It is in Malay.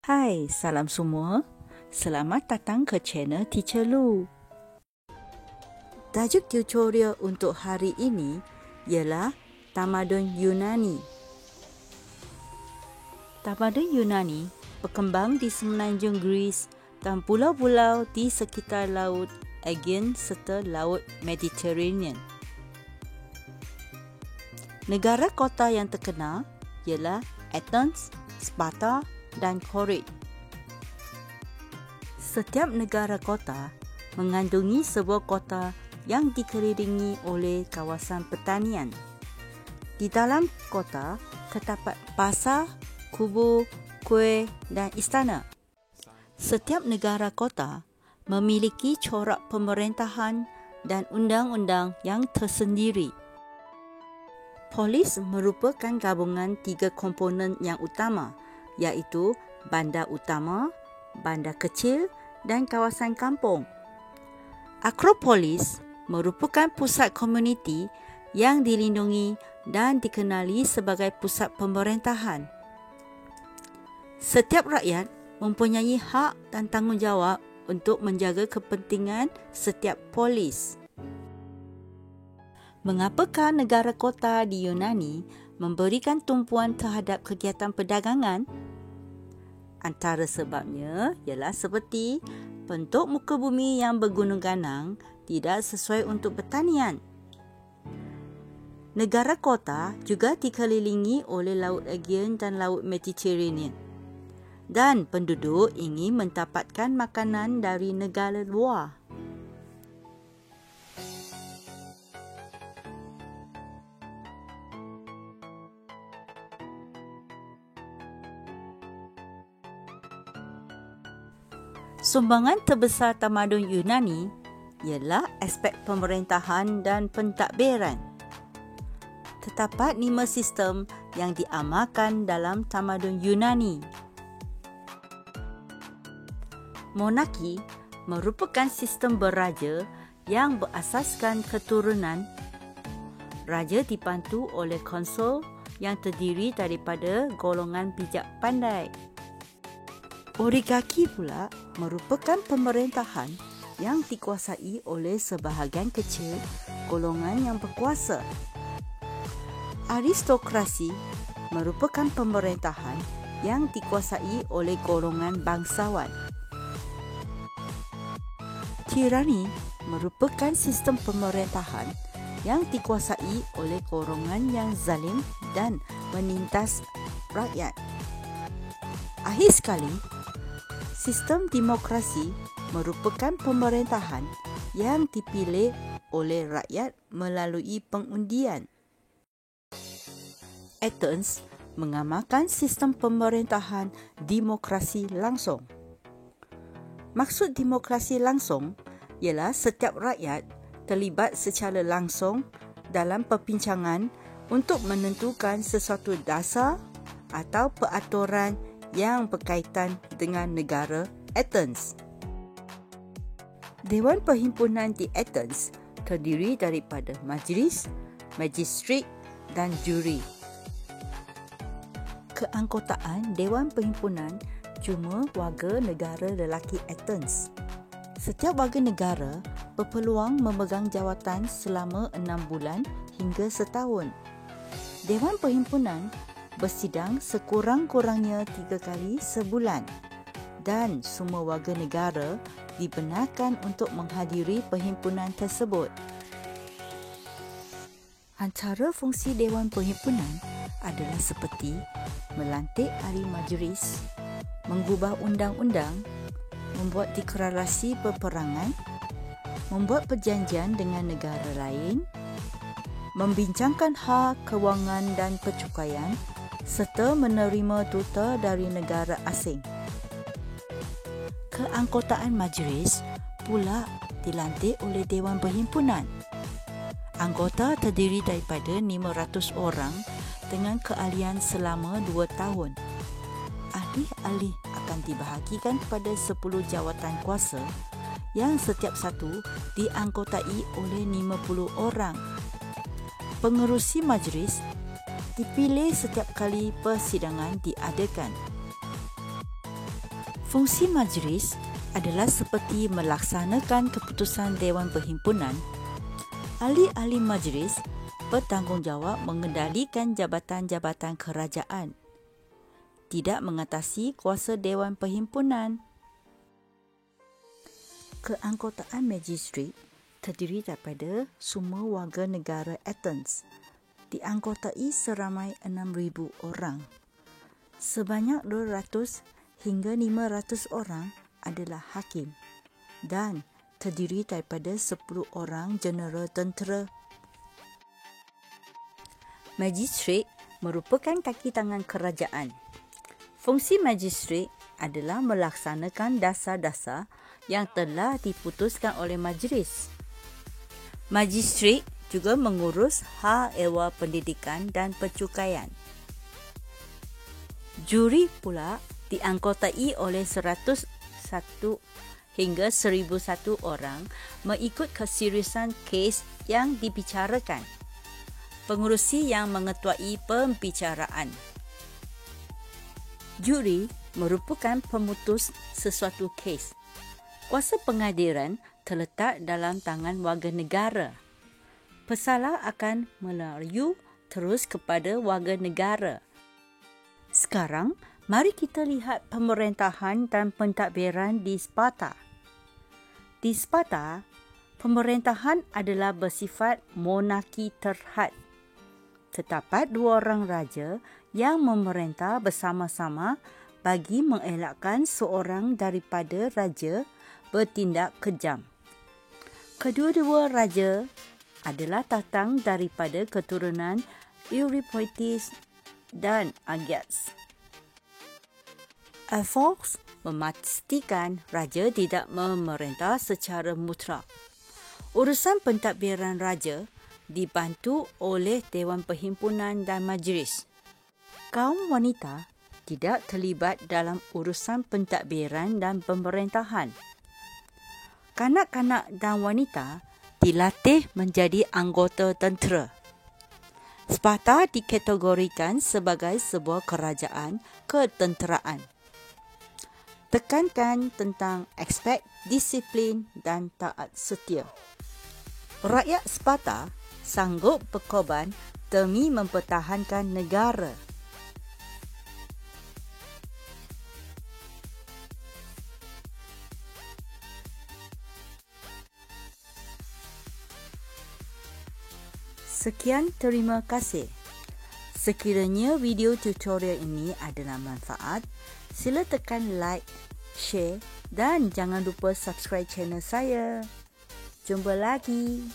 Hai, salam semua. Selamat datang ke channel Teacher Lu. Tajuk tutorial untuk hari ini ialah Tamadun Yunani. Tamadun Yunani berkembang di semenanjung Greece dan pulau-pulau di sekitar Laut Aegean serta Laut Mediterranean. Negara kota yang terkenal ialah Athens, Sparta dan Korinth. Setiap negara kota mengandungi sebuah kota yang dikelilingi oleh kawasan pertanian. Di dalam kota terdapat pasar, kubur, kuil dan istana. Setiap negara kota memiliki corak pemerintahan dan undang-undang yang tersendiri. Polis merupakan gabungan tiga komponen yang utama, iaitu bandar utama, bandar kecil dan kawasan kampung. Akropolis merupakan pusat komuniti yang dilindungi dan dikenali sebagai pusat pemerintahan. Setiap rakyat mempunyai hak dan tanggungjawab untuk menjaga kepentingan setiap polis. Mengapakah negara kota di Yunani memberikan tumpuan terhadap kegiatan perdagangan? Antara sebabnya ialah seperti bentuk muka bumi yang bergunung ganang tidak sesuai untuk pertanian. Negara kota juga dikelilingi oleh Laut Aegean dan Laut Mediterranean. Dan penduduk ingin mendapatkan makanan dari negara luar. Sumbangan terbesar tamadun Yunani ialah aspek pemerintahan dan pentadbiran. Terdapat 5 sistem yang diamalkan dalam tamadun Yunani. Monarki merupakan sistem beraja yang berasaskan keturunan. Raja dibantu oleh konsul yang terdiri daripada golongan bijak pandai. Oligarki pula merupakan pemerintahan yang dikuasai oleh sebahagian kecil golongan yang berkuasa. Aristokrasi merupakan pemerintahan yang dikuasai oleh golongan bangsawan. Tirani merupakan sistem pemerintahan yang dikuasai oleh golongan yang zalim dan menindas rakyat. Akhir sekali, sistem demokrasi merupakan pemerintahan yang dipilih oleh rakyat melalui pengundian. Athens mengamalkan sistem pemerintahan demokrasi langsung. Maksud demokrasi langsung ialah setiap rakyat terlibat secara langsung dalam perbincangan untuk menentukan sesuatu dasar atau peraturan yang berkaitan dengan negara Athens. Dewan Perhimpunan di Athens terdiri daripada majlis, magistrat dan juri. Keanggotaan Dewan Perhimpunan cuma warga negara lelaki Athens. Setiap warga negara berpeluang memegang jawatan selama 6 bulan hingga setahun. Dewan Perhimpunan bersidang sekurang-kurangnya 3 kali sebulan dan semua warga negara dibenarkan untuk menghadiri perhimpunan tersebut. Antara fungsi Dewan Perhimpunan adalah seperti melantik ahli majlis, mengubah undang-undang, membuat deklarasi peperangan, membuat perjanjian dengan negara lain, membincangkan hal kewangan dan percukaian serta menerima duta dari negara asing. Keanggotaan majlis pula dilantik oleh Dewan Perhimpunan. Anggota terdiri daripada 500 orang dengan keahlian selama 2 tahun. Ahli-ahli akan dibahagikan kepada 10 jawatan kuasa yang setiap satu dianggotai oleh 50 orang. Pengerusi majlis dipilih setiap kali persidangan diadakan. Fungsi majlis adalah seperti melaksanakan keputusan Dewan Perhimpunan. Ahli-ahli majlis bertanggungjawab mengendalikan jabatan-jabatan kerajaan, tidak mengatasi kuasa Dewan Perhimpunan. Keanggotaan Magistrate terdiri daripada semua warga negara Athens, dianggotai seramai 6,000 orang. Sebanyak 200 hingga 500 orang adalah hakim dan terdiri daripada 10 orang jeneral tentera. Magistrate merupakan kaki tangan kerajaan. Fungsi magistrate adalah melaksanakan dasar-dasar yang telah diputuskan oleh majlis. Magistrate juga mengurus hal ehwal pendidikan dan pencukaian. Juri pula dianggotai oleh 101 hingga 1,001 orang mengikut keseriusan kes yang dibicarakan. Pengerusi yang mengetuai pembicaraan. Juri merupakan pemutus sesuatu kes. Kuasa pengadilan terletak dalam tangan warga negara. Pesalah akan melayu terus kepada warga negara. Sekarang, mari kita lihat pemerintahan dan pentadbiran di Sparta. Di Sparta, pemerintahan adalah bersifat monarki terhad. Terdapat 2 orang raja yang memerintah bersama-sama bagi mengelakkan seorang daripada raja bertindak kejam. Kedua-dua raja adalah datang daripada keturunan Eurypoetes dan Agiates. Alphonse memastikan raja tidak memerintah secara mutlak. Urusan pentadbiran raja dibantu oleh Dewan Perhimpunan dan Majlis. Kaum wanita tidak terlibat dalam urusan pentadbiran dan pemerintahan. Kanak-kanak dan wanita dilatih menjadi anggota tentera. Sparta dikategorikan sebagai sebuah kerajaan ketenteraan. Tekankan tentang aspek disiplin dan taat setia. Rakyat Sparta sanggup berkorban demi mempertahankan negara. Sekian, terima kasih. Sekiranya video tutorial ini adalah manfaat, sila tekan like, share dan jangan lupa subscribe channel saya. Jumpa lagi.